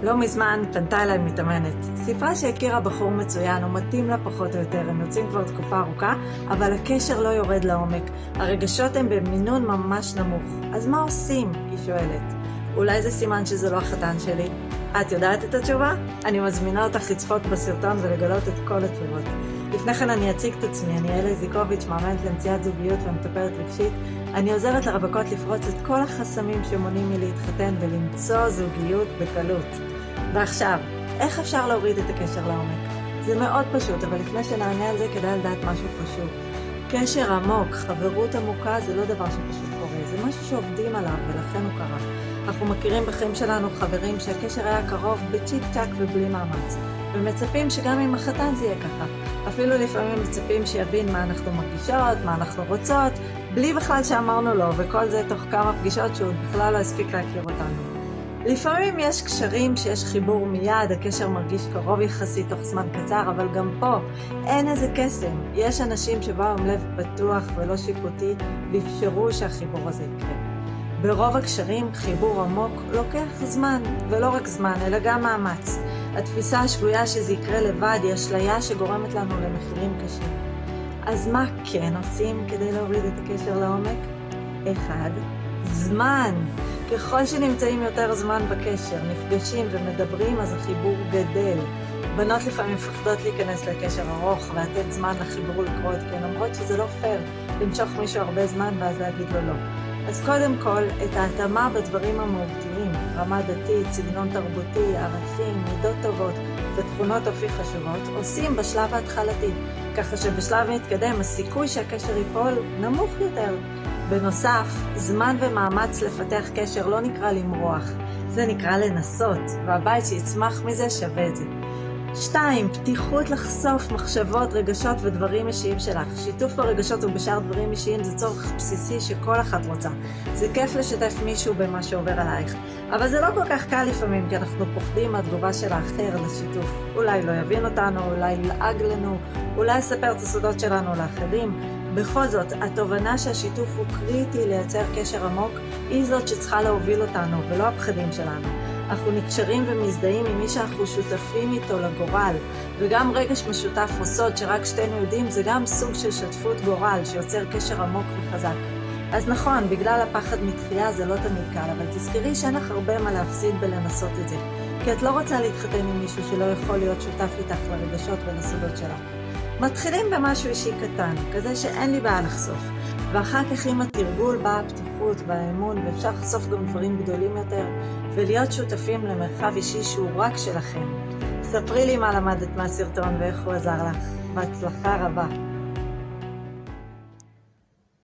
לא מזמן פנתה אליי מתאמנת. סיפרה שהכירה בחור מצוין, הוא מתאים לה פחות או יותר, הם יוצאים כבר תקופה ארוכה, אבל הקשר לא יורד לעומק. הרגשות הם במינון ממש נמוך. אז מה עושים? היא שואלת. אולי זה סימן שזה לא החתן שלי? את יודעת את התשובה? אני מזמינה אותך לצפות בסרטון ולגלות את כל התשובות. לפני כן אני אציג את עצמי, אני אלה זיקוביץ', מאמנת למציאת זוגיות ומטפלת רגשית. אני עוזרת לרווקות לפרוץ את כל החסמים שמונעים מלהתחתן ולמצוא זוגיות בקלות. ועכשיו, איך אפשר להוריד את הקשר לעומק? זה מאוד פשוט, אבל לפני שנענה על זה כדאי לדעת משהו פשוט. קשר עמוק, חברות עמוקה, זה לא דבר שפשוט קורה, זה משהו שעובדים עליו ולכן הוא קרה. אנחנו מכירים בחיים שלנו חברים שהקשר היה קרוב בצ'יק צ'ק ובלי מאמץ. ומצפים שגם עם החתן זה יהיה ככה. אפילו לפעמים מצפים שיבין מה אנחנו מרגישות, מה אנחנו רוצות, בלי בכלל שאמרנו לו, וכל זה תוך כמה פגישות שהוא בכלל לא הספיק להכיר אותנו. לפעמים יש קשרים שיש חיבור מיד, הקשר מרגיש קרוב יחסית תוך זמן קצר, אבל גם פה אין איזה קסם. יש אנשים שבאו עם לב פתוח ולא שיפוטי, ואפשרו שהחיבור הזה יקרה. ברוב הקשרים חיבור עמוק לוקח זמן, ולא רק זמן, אלא גם מאמץ. התפיסה השגויה שזה יקרה לבד היא אשליה שגורמת לנו למחירים קשים. אז מה כן עושים כדי להוריד את הקשר לעומק? 1. זמן. ככל שנמצאים יותר זמן בקשר, נפגשים ומדברים, אז החיבור גדל. בנות לפעמים מפחדות להיכנס לקשר ארוך ולתת זמן לחיבור לקרות, כי למרות שזה לא פייר למשוך מישהו הרבה זמן ואז להגיד לו לא. אז קודם כל, את ההתאמה בדברים המהותיים, רמה דתית, סגנון תרבותי, ערכים, מידות טובות ותכונות אופי חשובות, עושים בשלב ההתחלתי, ככה שבשלב מתקדם הסיכוי שהקשר ייפול נמוך יותר. בנוסף, זמן ומאמץ לפתח קשר לא נקרא למרוח, זה נקרא לנסות, והבית שיצמח מזה שווה את זה. 2. פתיחות לחשוף מחשבות, רגשות ודברים אישיים שלך. שיתוף ברגשות ובשאר דברים אישיים זה צורך בסיסי שכל אחת רוצה. זה כיף לשתף מישהו במה שעובר עלייך. אבל זה לא כל כך קל לפעמים, כי אנחנו פוחדים מהתגובה של האחר לשיתוף. אולי לא יבין אותנו, אולי ילעג לנו, אולי יספר את הסודות שלנו לאחרים. בכל זאת, התובנה שהשיתוף הוא קריטי לייצר קשר עמוק, היא זאת שצריכה להוביל אותנו, ולא הפחדים שלנו. אנחנו נקשרים ומזדהים עם מי שאנחנו שותפים איתו לגורל, וגם רגש משותף או סוד שרק שתינו יודעים, זה גם סוג של שותפות גורל שיוצר קשר עמוק וחזק. אז נכון, בגלל הפחד מתחייה זה לא תמיד קל, אבל תזכרי שאין לך הרבה מה להפסיד בלנסות את זה, כי את לא רוצה להתחתן עם מישהו שלא יכול להיות שותף איתך לרגשות ולסודות שלך. מתחילים במשהו אישי קטן, כזה שאין לי בעיה לחשוף, ואחר כך עם התרגול באה הפתיחות והאמון, ואפשר לחשוף גם דברים גדולים יותר, ולהיות שותפים למרחב אישי שהוא רק שלכם. ספרי לי מה למדת מהסרטון ואיך הוא עזר לך. בהצלחה רבה.